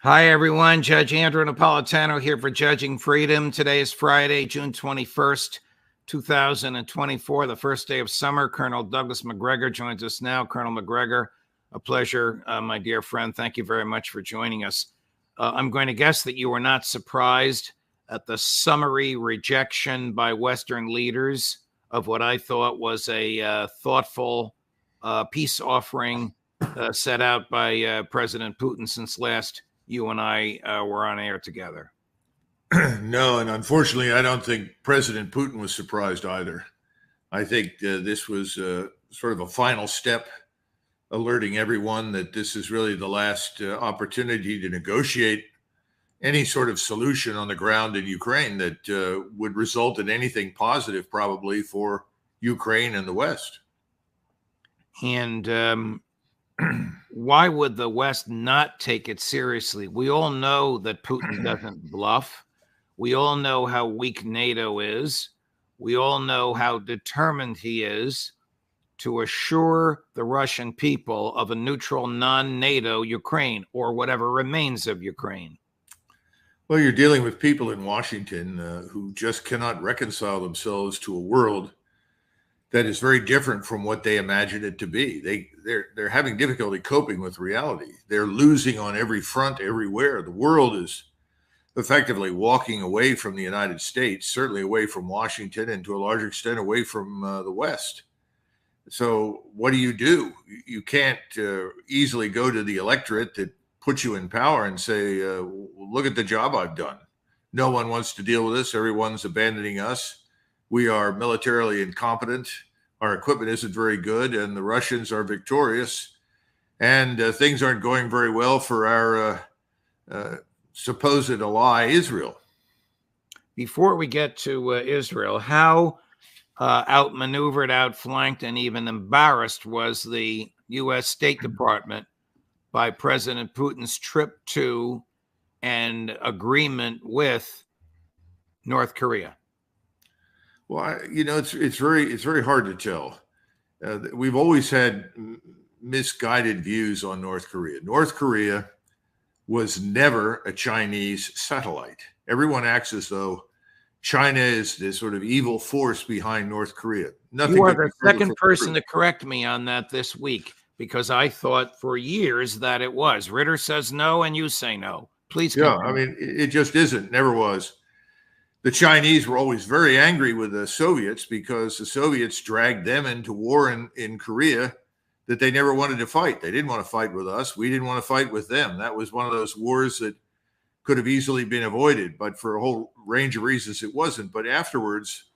Hi, everyone. Judge Andrew Napolitano here for Judging Freedom. Today is Friday, June 21st, 2024, the first day of summer. Colonel Douglas Macgregor joins us now. Colonel Macgregor, a pleasure, my dear friend. Thank you very much for joining us. I'm going to guess that you were not surprised at the summary rejection by Western leaders of what I thought was a thoughtful peace offering set out by President Putin since last you and I were on air together. No, and unfortunately, I don't think President Putin was surprised either. I think this was sort of a final step, alerting everyone that this is really the last opportunity to negotiate any sort of solution on the ground in Ukraine that would result in anything positive, probably for Ukraine and the West. And why would the West not take it seriously? We all know that Putin doesn't bluff. We all know how weak NATO is. We all know how determined he is to assure the Russian people of a neutral, non-NATO Ukraine, or whatever remains of Ukraine. Well, you're dealing with people in Washington who just cannot reconcile themselves to a world that is very different from what they imagined it to be. They're having difficulty coping with reality. They're losing on every front, everywhere. The world is effectively walking away from the United States, certainly away from Washington, and to a large extent away from the West. So what do? You can't easily go to the electorate that put you in power and say, look at the job I've done. No one wants to deal with this. Everyone's abandoning us. We are militarily incompetent. Our equipment isn't very good, and the Russians are victorious. And things aren't going very well for our supposed ally, Israel. Before we get to Israel, how outmaneuvered, outflanked, and even embarrassed was the U.S. State Department by President Putin's trip to and agreement with North Korea? Well, it's very hard to tell. We've always had misguided views on North Korea. North Korea was never a Chinese satellite. Everyone acts as though China is this sort of evil force behind North Korea. You are the second person to correct me on that this week, because I thought for years that it was. Ritter says no, and you say no. Please continue. Yeah, I mean, it just isn't, never was. The Chinese were always very angry with the Soviets because the Soviets dragged them into war in Korea that they never wanted to fight. They didn't want to fight with us. We didn't want to fight with them. That was one of those wars that could have easily been avoided, but for a whole range of reasons it wasn't. But afterwards,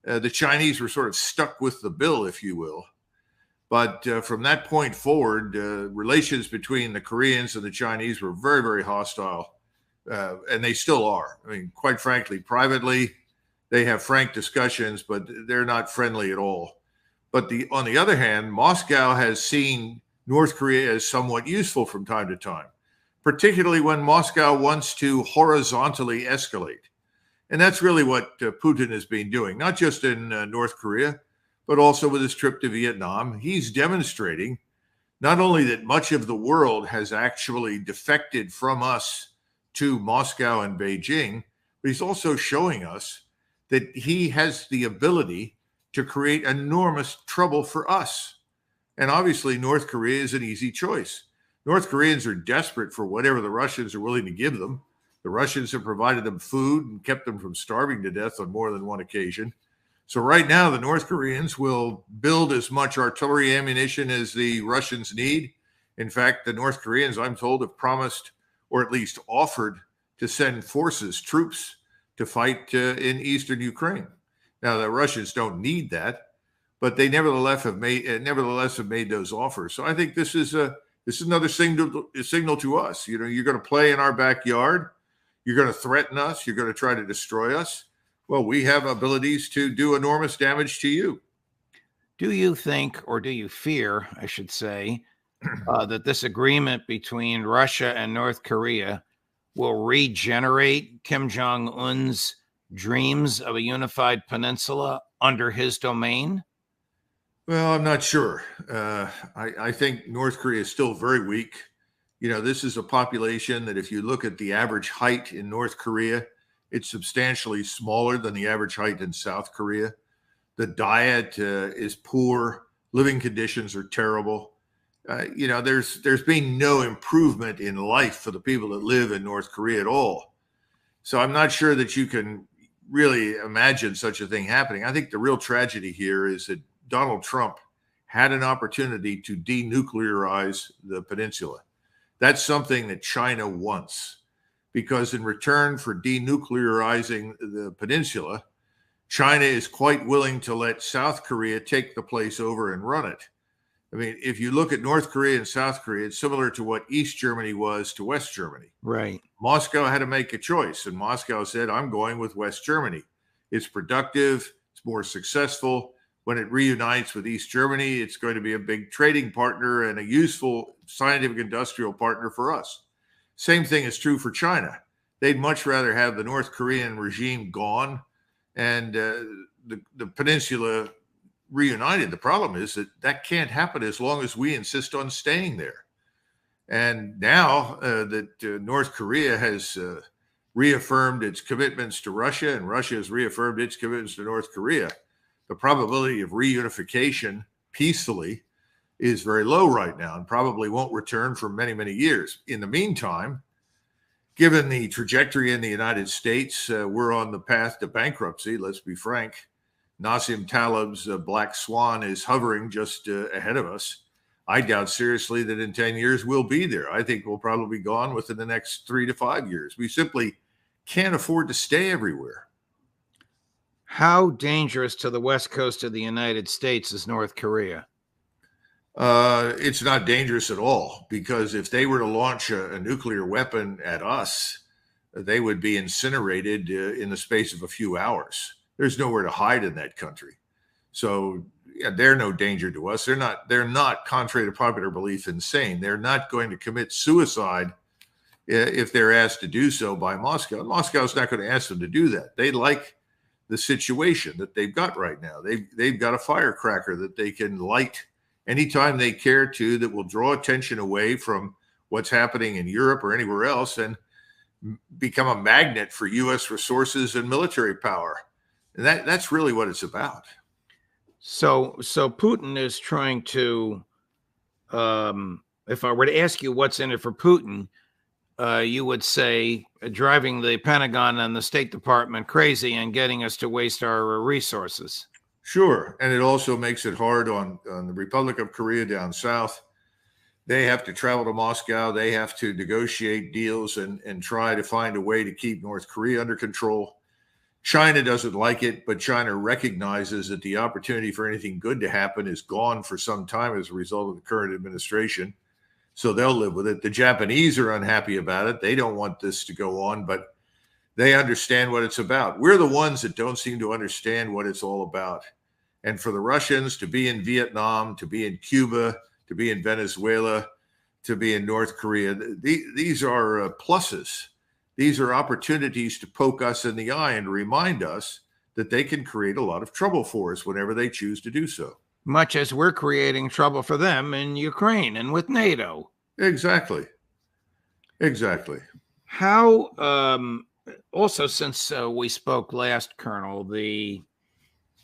the Chinese were sort of stuck with the bill, if you will. But from that point forward, relations between the Koreans and the Chinese were very, very hostile. And they still are. I mean, quite frankly, privately, they have frank discussions, but they're not friendly at all. But on the other hand, Moscow has seen North Korea as somewhat useful from time to time, particularly when Moscow wants to horizontally escalate. And that's really what Putin has been doing, not just in North Korea, but also with his trip to Vietnam. He's demonstrating not only that much of the world has actually defected from us to Moscow and Beijing, but he's also showing us that he has the ability to create enormous trouble for us. And obviously, North Korea is an easy choice. North Koreans are desperate for whatever the Russians are willing to give them. The Russians have provided them food and kept them from starving to death on more than one occasion. So right now, the North Koreans will build as much artillery ammunition as the Russians need. In fact, the North Koreans, I'm told, have promised or at least offered to send troops to fight in eastern Ukraine. Now, the Russians don't need that, but they nevertheless have made those offers. So I think this is another signal to us. You know, you're going to play in our backyard. You're going to threaten us. You're going to try to destroy us. Well, we have abilities to do enormous damage to you. Do you think, or do you fear, I should say, that this agreement between Russia and North Korea will regenerate Kim Jong-un's dreams of a unified peninsula under his domain? Well, I'm not sure. I think North Korea is still very weak. This is a population that if you look at the average height in North Korea, it's substantially smaller than the average height in South Korea. The diet is poor. Living conditions are terrible. There's been no improvement in life for the people that live in North Korea at all. So I'm not sure that you can really imagine such a thing happening. I think the real tragedy here is that Donald Trump had an opportunity to denuclearize the peninsula. That's something that China wants, because in return for denuclearizing the peninsula, China is quite willing to let South Korea take the place over and run it. I mean, if you look at North Korea and South Korea, it's similar to what East Germany was to West Germany. Right. Moscow had to make a choice, and Moscow said, I'm going with West Germany. It's productive. It's more successful. When it reunites with East Germany, it's going to be a big trading partner and a useful scientific industrial partner for us. Same thing is true for China. They'd much rather have the North Korean regime gone and the peninsula reunited. The problem is that can't happen as long as we insist on staying there. And now that North Korea has reaffirmed its commitments to Russia, and Russia has reaffirmed its commitments to North Korea, the probability of reunification peacefully is very low right now and probably won't return for many, many years. In the meantime, given the trajectory in the United States, we're on the path to bankruptcy. Let's be frank. Nassim Taleb's black swan is hovering just ahead of us. I doubt seriously that in 10 years we'll be there. I think we'll probably be gone within the next 3 to 5 years. We simply can't afford to stay everywhere. How dangerous to the west coast of the United States is North Korea? It's not dangerous at all, because if they were to launch a nuclear weapon at us, they would be incinerated in the space of a few hours. There's nowhere to hide in that country. So yeah, they're no danger to us. They're not, contrary to popular belief, insane. They're not going to commit suicide if they're asked to do so by Moscow. Moscow's not going to ask them to do that. They like the situation that they've got right now. They've got a firecracker that they can light anytime they care to, that will draw attention away from what's happening in Europe or anywhere else and become a magnet for U.S. resources and military power. And that's really what it's about. So Putin is trying to, if I were to ask you what's in it for Putin, you would say driving the Pentagon and the State Department crazy and getting us to waste our resources. Sure. And it also makes it hard on the Republic of Korea down south. They have to travel to Moscow. They have to negotiate deals and try to find a way to keep North Korea under control. China doesn't like it, but China recognizes that the opportunity for anything good to happen is gone for some time as a result of the current administration. So they'll live with it. The Japanese are unhappy about it. They don't want this to go on, but they understand what it's about. We're the ones that don't seem to understand what it's all about. And for the Russians to be in Vietnam, to be in Cuba, to be in Venezuela, to be in North Korea, these are pluses. These are opportunities to poke us in the eye and remind us that they can create a lot of trouble for us whenever they choose to do so. Much as we're creating trouble for them in Ukraine and with NATO. Exactly. Exactly. How, also, since we spoke last, Colonel,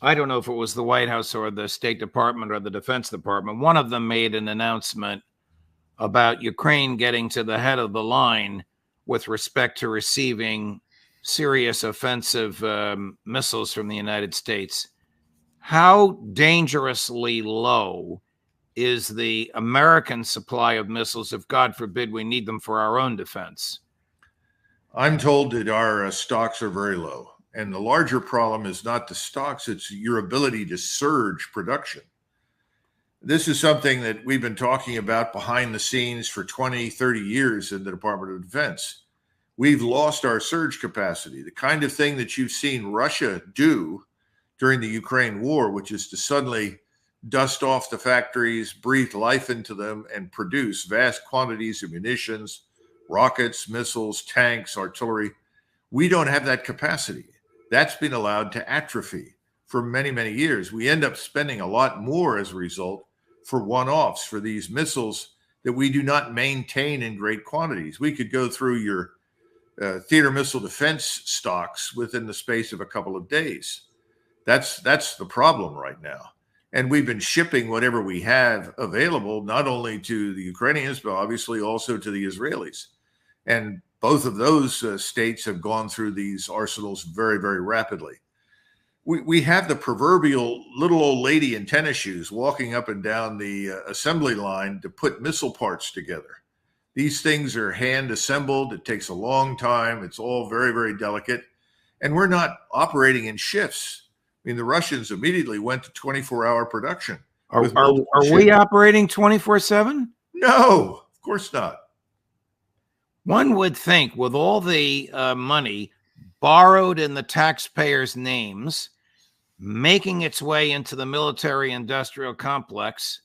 I don't know if it was the White House or the State Department or the Defense Department, one of them made an announcement about Ukraine getting to the head of the line with respect to receiving serious offensive missiles from the United States. How dangerously low is the American supply of missiles if, God forbid, we need them for our own defense? I'm told that our stocks are very low. And the larger problem is not the stocks, it's your ability to surge production. This is something that we've been talking about behind the scenes for 20, 30 years in the Department of Defense. We've lost our surge capacity, the kind of thing that you've seen Russia do during the Ukraine war, which is to suddenly dust off the factories, breathe life into them, and produce vast quantities of munitions, rockets, missiles, tanks, artillery. We don't have that capacity. That's been allowed to atrophy for many, many years. We end up spending a lot more as a result for one-offs, for these missiles that we do not maintain in great quantities. We could go through your theater missile defense stocks within the space of a couple of days. That's the problem right now. And we've been shipping whatever we have available, not only to the Ukrainians, but obviously also to the Israelis. And both of those states have gone through these arsenals very, very rapidly. We have the proverbial little old lady in tennis shoes walking up and down the assembly line to put missile parts together. These things are hand assembled. It takes a long time. It's all very, very delicate. And we're not operating in shifts. I mean, the Russians immediately went to 24-hour production. Are we operating 24/7? No, of course not. One would think with all the money borrowed in the taxpayers' names, making its way into the military-industrial complex,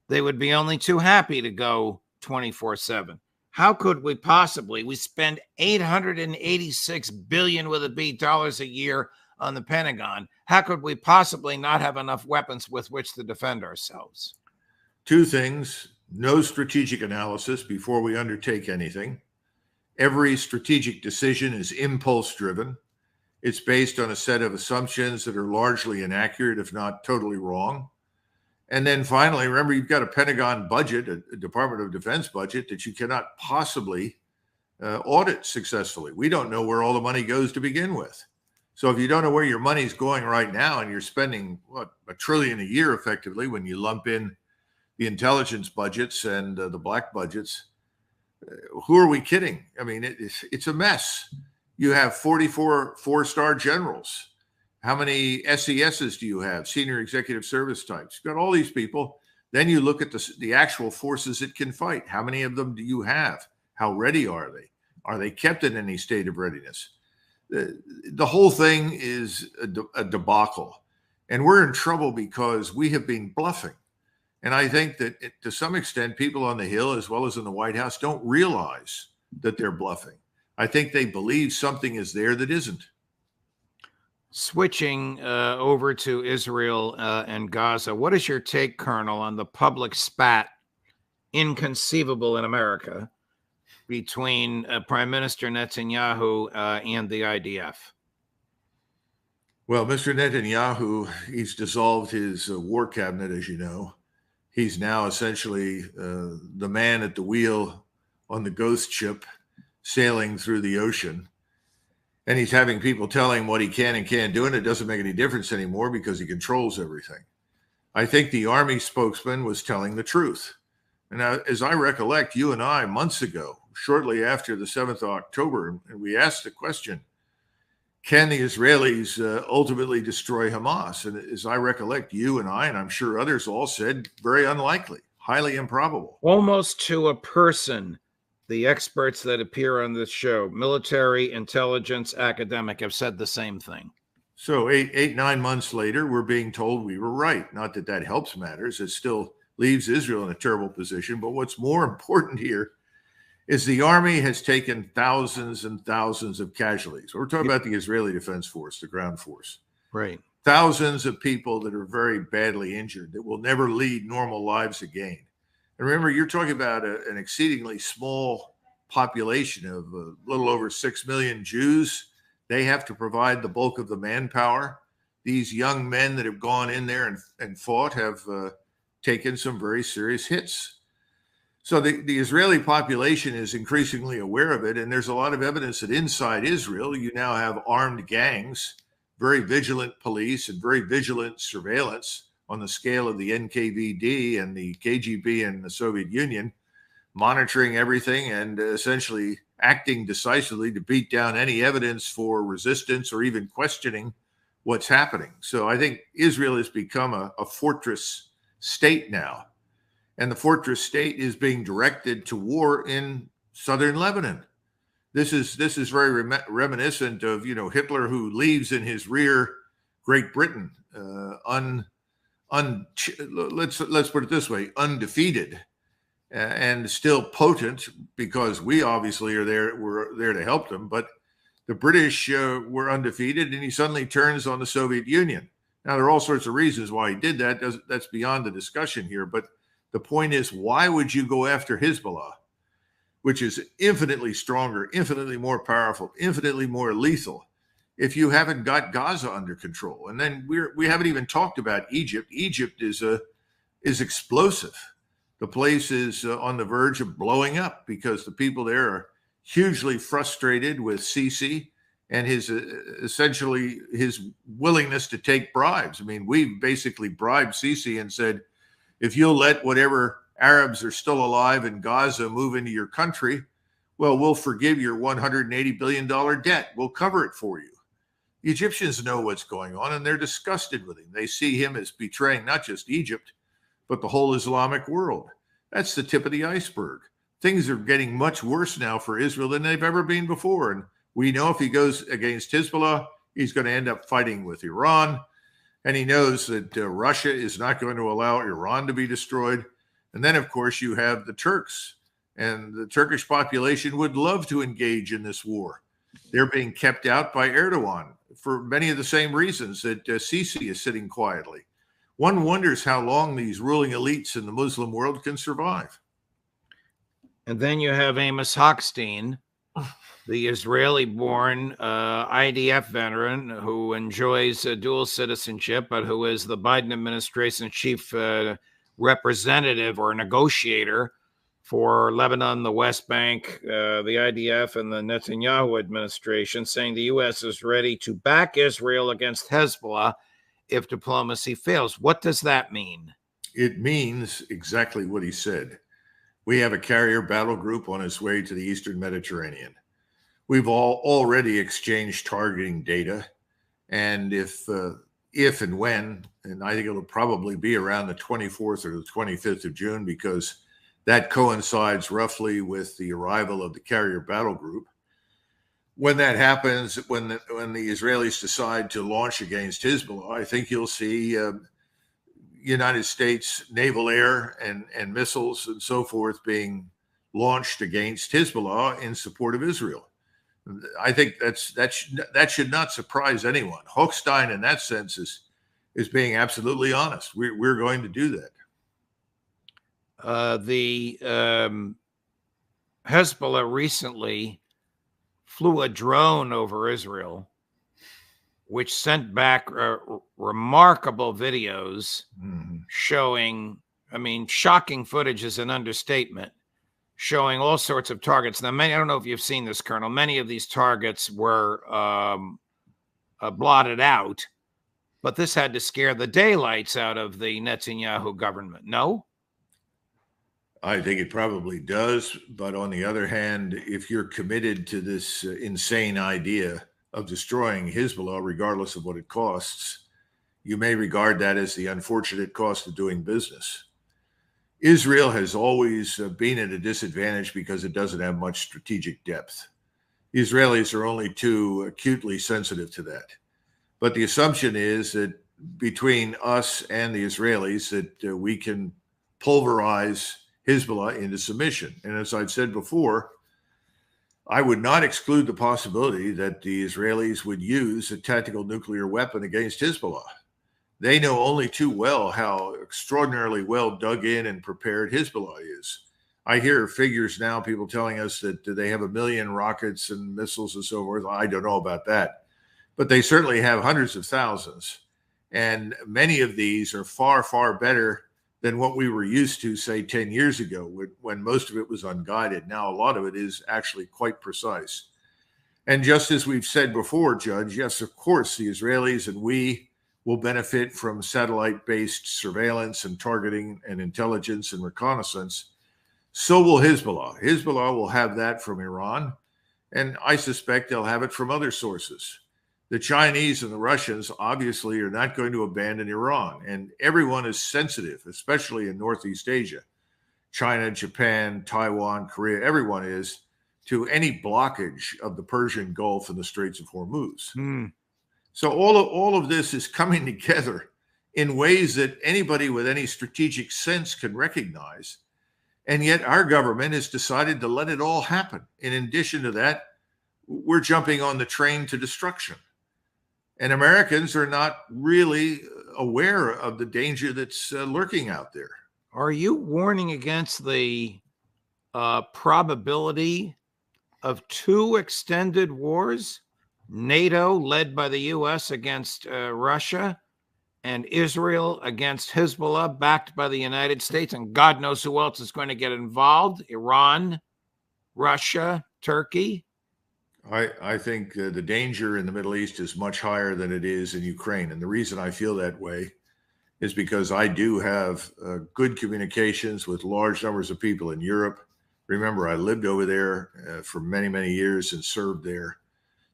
they would be only too happy to go 24/7. How could we possibly? We spend $886 billion with a B dollars a year on the Pentagon. How could we possibly not have enough weapons with which to defend ourselves? Two things: no strategic analysis before we undertake anything. Every strategic decision is impulse driven. It's based on a set of assumptions that are largely inaccurate, if not totally wrong. And then finally, remember, you've got a Pentagon budget, a Department of Defense budget that you cannot possibly audit successfully. We don't know where all the money goes to begin with. So if you don't know where your money's going right now and you're spending, what, $1 trillion a year effectively when you lump in the intelligence budgets and the black budgets, who are we kidding? I mean, it's a mess. You have 44 four-star generals. How many SESs do you have? Senior executive service types. You've got all these people. Then you look at the actual forces that can fight. How many of them do you have? How ready are they? Are they kept in any state of readiness? The whole thing is a debacle. And we're in trouble because we have been bluffing. And I think that to some extent, people on the Hill, as well as in the White House, don't realize that they're bluffing. I think they believe something is there that isn't. Switching over to Israel and Gaza, what is your take, Colonel, on the public spat, inconceivable in America, between Prime Minister Netanyahu and the IDF? Well, Mr. Netanyahu, he's dissolved his war cabinet, as you know. He's now essentially the man at the wheel on the ghost ship sailing through the ocean. And he's having people tell him what he can and can't do, and it doesn't make any difference anymore because he controls everything. I think the Army spokesman was telling the truth. And as I recollect, you and I, months ago, shortly after the 7th of October, and we asked the question, can the Israelis ultimately destroy Hamas? And as I recollect, you and I, and I'm sure others all said, very unlikely, highly improbable. Almost to a person, the experts that appear on this show, military, intelligence, academic, have said the same thing. So 9 months later, we're being told we were right. Not that that helps matters. It still leaves Israel in a terrible position. But what's more important here is the Army has taken thousands and thousands of casualties. We're talking about the Israeli Defense Force, the ground force. Right. Thousands of people that are very badly injured that will never lead normal lives again. And remember, you're talking about an exceedingly small population of a little over 6 million Jews. They have to provide the bulk of the manpower. These young men that have gone in there and fought have taken some very serious hits. So the Israeli population is increasingly aware of it. And there's a lot of evidence that inside Israel, you now have armed gangs, very vigilant police, and very vigilant surveillance on the scale of the NKVD and the KGB in the Soviet Union, monitoring everything and essentially acting decisively to beat down any evidence for resistance or even questioning what's happening. So I think Israel has become a fortress state now. And the fortress state is being directed to war in southern Lebanon. This is very reminiscent of, Hitler, who leaves in his rear Great Britain, let's put it this way, undefeated and still potent, because we obviously we're there to help them. But the British were undefeated, and he suddenly turns on the Soviet Union. Now, there are all sorts of reasons why he did that. That's beyond the discussion here. But The point is, why would you go after Hezbollah, which is infinitely stronger, infinitely more powerful, infinitely more lethal, if you haven't got Gaza under control? And then we haven't even talked about Egypt. Egypt is explosive. The place is on the verge of blowing up because the people there are hugely frustrated with Sisi and his essentially his willingness to take bribes. I mean, we basically bribed Sisi and said, if you'll let whatever Arabs are still alive in Gaza move into your country, well, we'll forgive your $180 billion debt. We'll cover it for you. The Egyptians know what's going on, and they're disgusted with him. They see him as betraying not just Egypt, but the whole Islamic world. That's the tip of the iceberg. Things are getting much worse now for Israel than they've ever been before. And we know if he goes against Hezbollah, he's going to end up fighting with Iran. And he knows that Russia is not going to allow Iran to be destroyed. And then, of course, you have the Turks. And the Turkish population would love to engage in this war. They're being kept out by Erdogan for many of the same reasons that Sisi is sitting quietly. One wonders how long these ruling elites in the Muslim world can survive. And then you have Amos Hochstein, the Israeli-born IDF veteran who enjoys dual citizenship, but who is the Biden administration's chief representative or negotiator for Lebanon, the West Bank, the IDF, and the Netanyahu administration, saying the U.S. is ready to back Israel against Hezbollah if diplomacy fails. What does that mean? It means exactly what he said. We have a carrier battle group on its way to the Eastern Mediterranean. We've already exchanged targeting data. And if and when, and I think it'll probably be around the 24th or the 25th of June, because that coincides roughly with the arrival of the carrier battle group. When that happens, when the Israelis decide to launch against Hezbollah, I think you'll see United States naval air and missiles and so forth being launched against Hezbollah in support of Israel. I think that should not surprise anyone. Hochstein, in that sense, is being absolutely honest. We're going to do that. The Hezbollah recently flew a drone over Israel, which sent back remarkable videos showing, I mean, shocking footage is an understatement, showing all sorts of targets. Now, I don't know if you've seen this, Colonel. Many of these targets were blotted out, but this had to scare the daylights out of the Netanyahu government. No? I think it probably does. But on the other hand, if you're committed to this insane idea of destroying Hezbollah, regardless of what it costs, you may regard that as the unfortunate cost of doing business. Israel has always been at a disadvantage because it doesn't have much strategic depth. The Israelis are only too acutely sensitive to that. But the assumption is that between us and the Israelis, that we can pulverize Hezbollah into submission. And as I've said before, I would not exclude the possibility that the Israelis would use a tactical nuclear weapon against Hezbollah. They know only too well how extraordinarily well dug in and prepared Hezbollah is. I hear figures now, people telling us that they have 1 million rockets and missiles and so forth. I don't know about that, but they certainly have hundreds of thousands. And many of these are far, far better than what we were used to, say, 10 years ago, when most of it was unguided. Now, a lot of it is actually quite precise. And just as we've said before, Judge, yes, of course, the Israelis and we will benefit from satellite-based surveillance and targeting and intelligence and reconnaissance. So will Hezbollah. Hezbollah will have that from Iran, and I suspect they'll have it from other sources. The Chinese and the Russians obviously are not going to abandon Iran, and everyone is sensitive, especially in Northeast Asia. China, Japan, Taiwan, Korea, everyone is, to any blockage of the Persian Gulf and the Straits of Hormuz. So all of this is coming together in ways that anybody with any strategic sense can recognize. And yet our government has decided to let it all happen. And in addition to that, we're jumping on the train to destruction. And Americans are not really aware of the danger that's lurking out there. Are you warning against the probability of two extended wars? NATO, led by the U.S. against Russia, and Israel against Hezbollah, backed by the United States, and God knows who else is going to get involved. Iran, Russia, Turkey. I think the danger in the Middle East is much higher than it is in Ukraine. And the reason I feel that way is because I do have good communications with large numbers of people in Europe. Remember, I lived over there for many, many years and served there.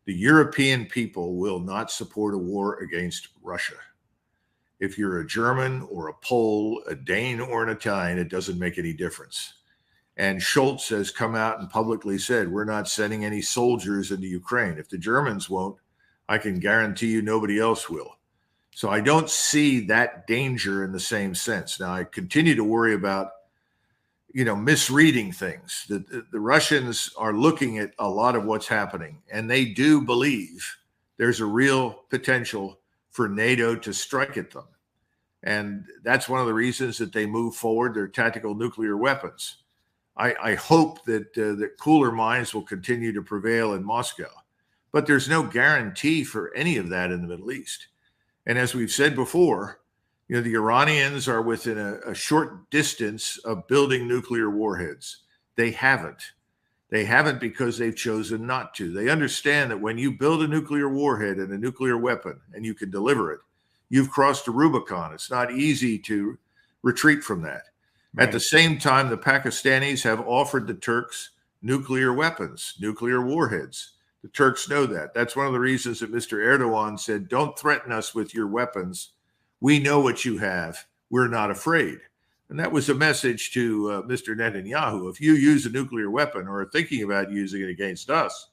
The European people will not support a war against Russia. If you're a German or a Pole, a Dane or an Italian, it doesn't make any difference. And Schultz has come out and publicly said, we're not sending any soldiers into Ukraine. If the Germans won't, I can guarantee you nobody else will. So I don't see that danger in the same sense. Now, I continue to worry about, misreading things. The Russians are looking at a lot of what's happening, and they do believe there's a real potential for NATO to strike at them. And that's one of the reasons that they move forward their tactical nuclear weapons. I hope that cooler minds will continue to prevail in Moscow, but there's no guarantee for any of that in the Middle East. And as we've said before, the Iranians are within a short distance of building nuclear warheads. They haven't. They haven't because they've chosen not to. They understand that when you build a nuclear warhead and a nuclear weapon and you can deliver it, you've crossed a Rubicon. It's not easy to retreat from that. Right. At the same time, the Pakistanis have offered the Turks nuclear weapons, nuclear warheads. The Turks know that. That's one of the reasons that Mr. Erdogan said, don't threaten us with your weapons. We know what you have. We're not afraid. And that was a message to Mr. Netanyahu. If you use a nuclear weapon or are thinking about using it against us,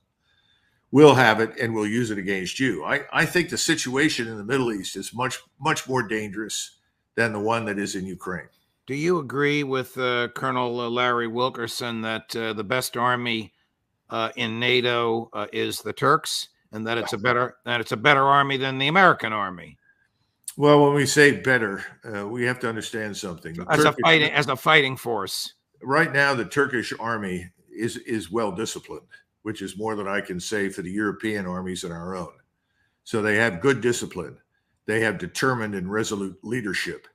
we'll have it and we'll use it against you. I think the situation in the Middle East is much, much more dangerous than the one that is in Ukraine. Do you agree with Colonel Larry Wilkerson that the best army in NATO is the Turks, and that it's a better army than the American army? Well, when we say better, we have to understand something. As a fighting force. Right now, the Turkish army is well disciplined, which is more than I can say for the European armies and our own. So they have good discipline. They have determined and resolute leadership.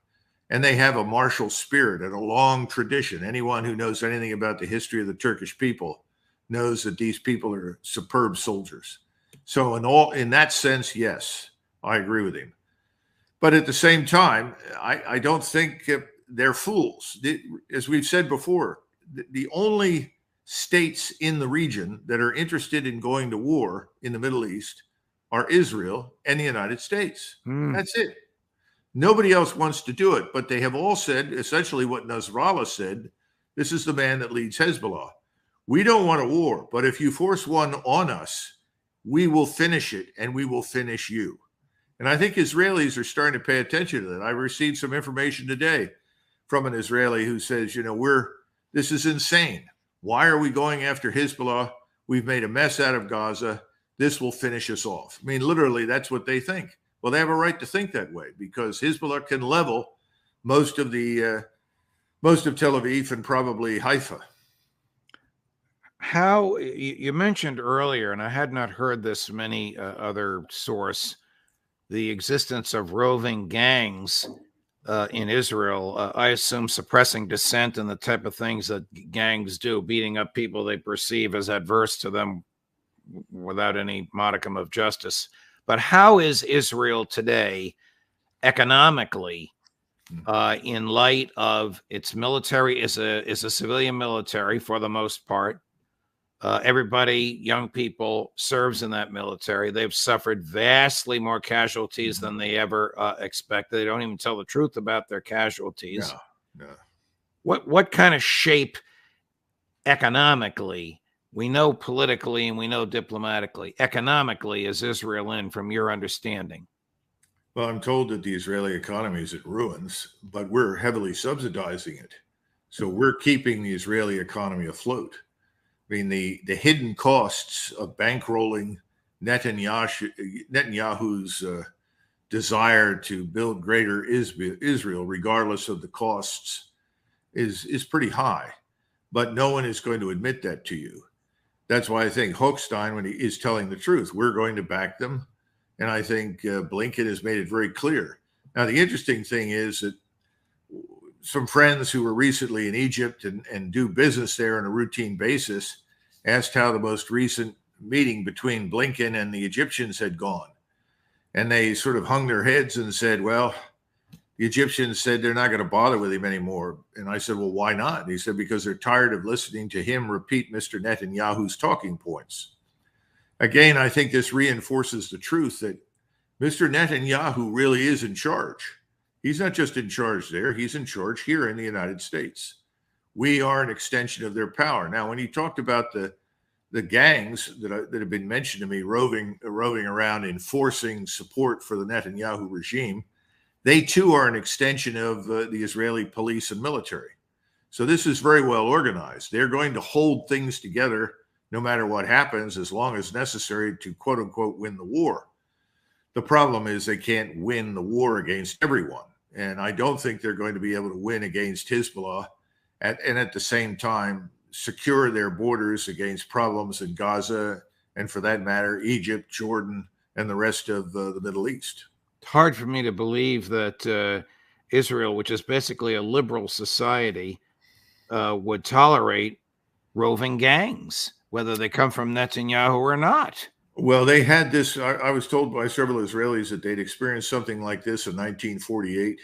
And they have a martial spirit and a long tradition. Anyone who knows anything about the history of the Turkish people knows that these people are superb soldiers. So in that sense, yes, I agree with him. But at the same time, I don't think they're fools. As we've said before, the only states in the region that are interested in going to war in the Middle East are Israel and the United States. That's it. Nobody else wants to do it, but they have all said essentially what Nasrallah said. This is the man that leads Hezbollah. We don't want a war, but if you force one on us, we will finish it and we will finish you. And I think Israelis are starting to pay attention to that. I received some information today from an Israeli who says, this is insane. Why are we going after Hezbollah? We've made a mess out of Gaza. This will finish us off. I mean, literally, that's what they think. Well, they have a right to think that way because Hezbollah can level most of Tel Aviv and probably Haifa. How you mentioned earlier, and I had not heard this from any other source, the existence of roving gangs in Israel. I assume suppressing dissent and the type of things that gangs do, beating up people they perceive as adverse to them without any modicum of justice. But how is Israel today economically in light of its military is a civilian military for the most part? Everybody, young people, serves in that military. They've suffered vastly more casualties than they ever expected. They don't even tell the truth about their casualties. No. What kind of shape economically, we know politically and we know diplomatically, economically is Israel in, from your understanding? Well, I'm told that the Israeli economy is at ruins, but we're heavily subsidizing it. So we're keeping the Israeli economy afloat. I mean, the hidden costs of bankrolling Netanyahu's desire to build greater Israel, regardless of the costs, is pretty high, but no one is going to admit that to you. That's why I think Hochstein, when he is telling the truth, we're going to back them. And I think Blinken has made it very clear. Now, the interesting thing is that some friends who were recently in Egypt and do business there on a routine basis asked how the most recent meeting between Blinken and the Egyptians had gone. And they sort of hung their heads and said, well, the Egyptians said they're not going to bother with him anymore. And I said, well, why not? And he said, because they're tired of listening to him repeat Mr. Netanyahu's talking points. Again, I think this reinforces the truth that Mr. Netanyahu really is in charge. He's not just in charge there, he's in charge here in the United States. We are an extension of their power. Now, when he talked about the gangs that have been mentioned to me roving around enforcing support for the Netanyahu regime, they too are an extension of the Israeli police and military. So this is very well organized. They're going to hold things together no matter what happens, as long as necessary to quote unquote win the war. The problem is they can't win the war against everyone. And I don't think they're going to be able to win against Hezbollah and at the same time secure their borders against problems in Gaza and, for that matter, Egypt, Jordan, and the rest of the Middle East. It's hard for me to believe that Israel, which is basically a liberal society, would tolerate roving gangs, whether they come from Netanyahu or not. Well, they had this. I was told by several Israelis that they'd experienced something like this in 1948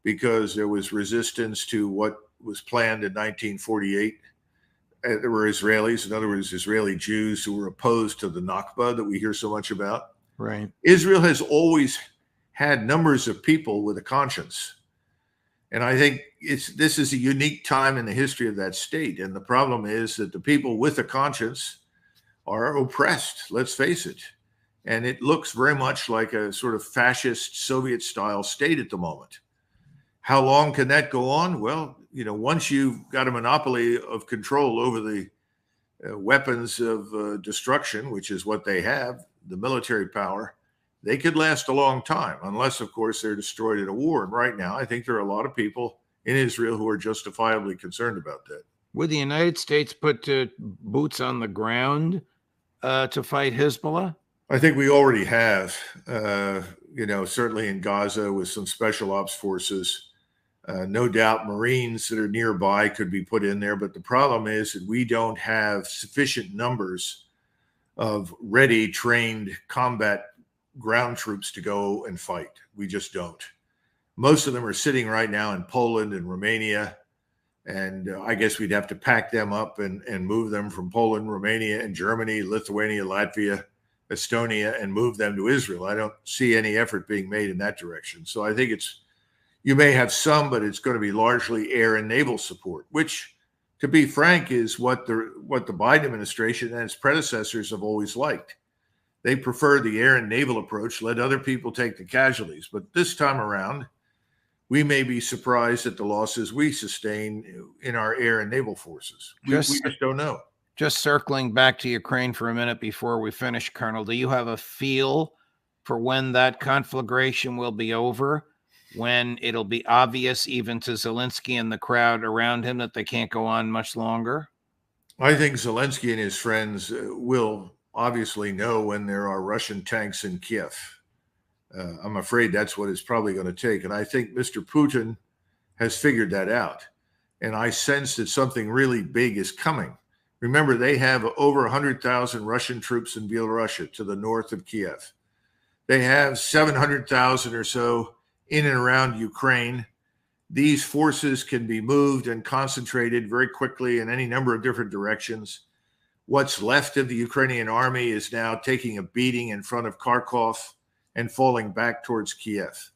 because there was resistance to what was planned in 1948. There were Israelis, in other words, Israeli Jews who were opposed to the Nakba that we hear so much about. Right. Israel has always had numbers of people with a conscience. And I think this is a unique time in the history of that state. And the problem is that the people with a conscience are oppressed, let's face it. And it looks very much like a sort of fascist Soviet-style state at the moment. How long can that go on? Well, once you've got a monopoly of control over the weapons of destruction, which is what they have, the military power, they could last a long time, unless, of course, they're destroyed in a war. And right now, I think there are a lot of people in Israel who are justifiably concerned about that. Would the United States put boots on the ground to fight Hezbollah? I think we already have, certainly in Gaza with some special ops forces. No doubt Marines that are nearby could be put in there. But the problem is that we don't have sufficient numbers of ready, trained combat ground troops to go and fight. We just don't. Most of them are sitting right now in Poland and Romania. And I guess we'd have to pack them up and move them from Poland, Romania, and Germany, Lithuania, Latvia, Estonia, and move them to Israel. I don't see any effort being made in that direction. So I think you may have some, but it's going to be largely air and naval support, which, to be frank, is what the Biden administration and its predecessors have always liked. They prefer the air and naval approach, let other people take the casualties. But this time around, we may be surprised at the losses we sustain in our air and naval forces. We just don't know. Just circling back to Ukraine for a minute before we finish, Colonel, do you have a feel for when that conflagration will be over, when it'll be obvious even to Zelensky and the crowd around him that they can't go on much longer? I think Zelensky and his friends will obviously know when there are Russian tanks in Kiev. I'm afraid that's what it's probably going to take. And I think Mr. Putin has figured that out. And I sense that something really big is coming. Remember, they have over 100,000 Russian troops in Belarus to the north of Kiev. They have 700,000 or so in and around Ukraine. These forces can be moved and concentrated very quickly in any number of different directions. What's left of the Ukrainian army is now taking a beating in front of Kharkov and falling back towards Kiev.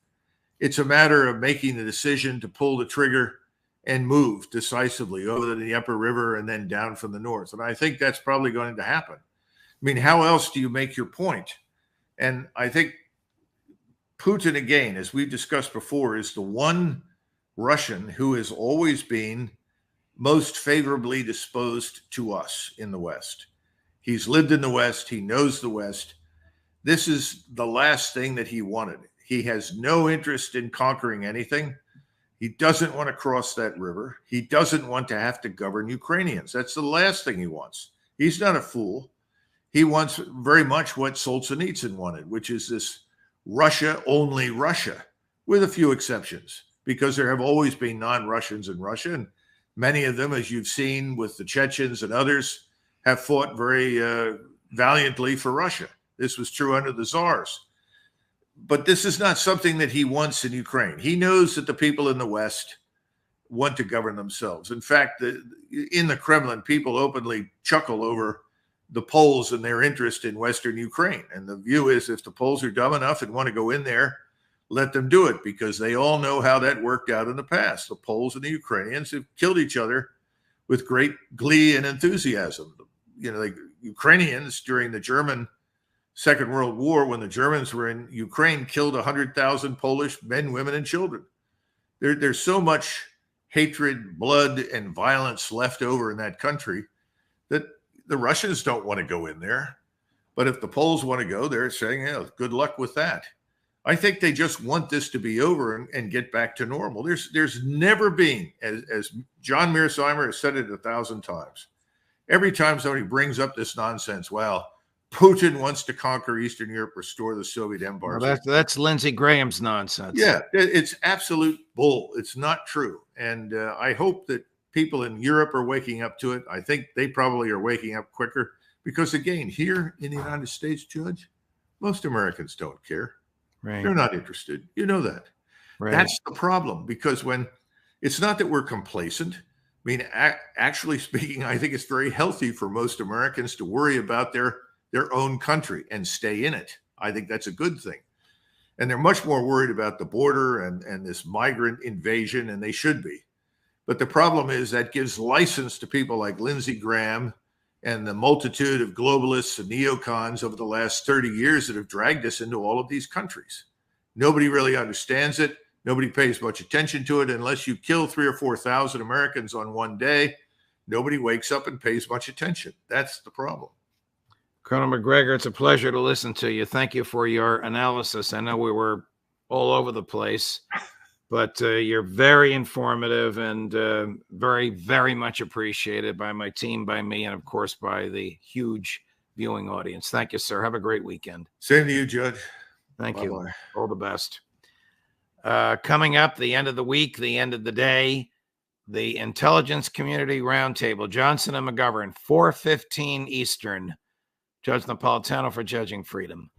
It's a matter of making the decision to pull the trigger and move decisively over the Dnieper River and then down from the north. And I think that's probably going to happen. I mean, how else do you make your point? And I think Putin, again, as we've discussed before, is the one Russian who has always been most favorably disposed to us in the West. He's lived in the West. He knows the West. This is the last thing that he wanted. He has no interest in conquering anything. He doesn't want to cross that river. He doesn't want to have to govern Ukrainians. That's the last thing he wants. He's not a fool. He wants very much what Solzhenitsyn wanted, which is this Russia, only Russia, with a few exceptions, because there have always been non-Russians in Russia. And many of them, as you've seen with the Chechens and others, have fought very valiantly for Russia. This was true under the Tsars. But this is not something that he wants in Ukraine. He knows that the people in the West want to govern themselves. In fact, in the Kremlin, people openly chuckle over the Poles and their interest in Western Ukraine. And the view is, if the Poles are dumb enough and want to go in there, let them do it, because they all know how that worked out in the past. The Poles and the Ukrainians have killed each other with great glee and enthusiasm. You know, the Ukrainians during the German Second World War, when the Germans were in Ukraine, killed 100,000 Polish men, women, and children. There's so much hatred, blood, and violence left over in that country that the Russians don't want to go in there. But if the Poles want to go, they're saying, yeah, good luck with that. I think they just want this to be over and get back to normal. There's never been, as John Mearsheimer has said it 1,000 times, every time somebody brings up this nonsense, well, Putin wants to conquer Eastern Europe, restore the Soviet empire. Well, that's Lindsey Graham's nonsense. Yeah, it's absolute bull. It's not true. And I hope that people in Europe are waking up to it. I think they probably are waking up quicker because, again, here in the United States, Judge, most Americans don't care. Right. They're not interested. You know that. Right. That's the problem, because when it's not that we're complacent. I mean, actually speaking, I think it's very healthy for most Americans to worry about their own country and stay in it. I think that's a good thing. And they're much more worried about the border and this migrant invasion, and they should be. But the problem is that gives license to people like Lindsey Graham and the multitude of globalists and neocons over the last 30 years that have dragged us into all of these countries. Nobody really understands it. Nobody pays much attention to it. Unless you kill 3,000 or 4,000 Americans on one day, nobody wakes up and pays much attention. That's the problem. Colonel Macgregor, it's a pleasure to listen to you. Thank you for your analysis. I know we were all over the place, but you're very informative and very, very much appreciated by my team, by me, and of course by the huge viewing audience. Thank you, sir. Have a great weekend. Same to you, Judge. Thank Bye-bye. you. All the best. Coming up, the end of the week, the end of the day, the Intelligence Community Roundtable, Johnson and McGovern, 4:15 Eastern. Judge Napolitano for Judging Freedom.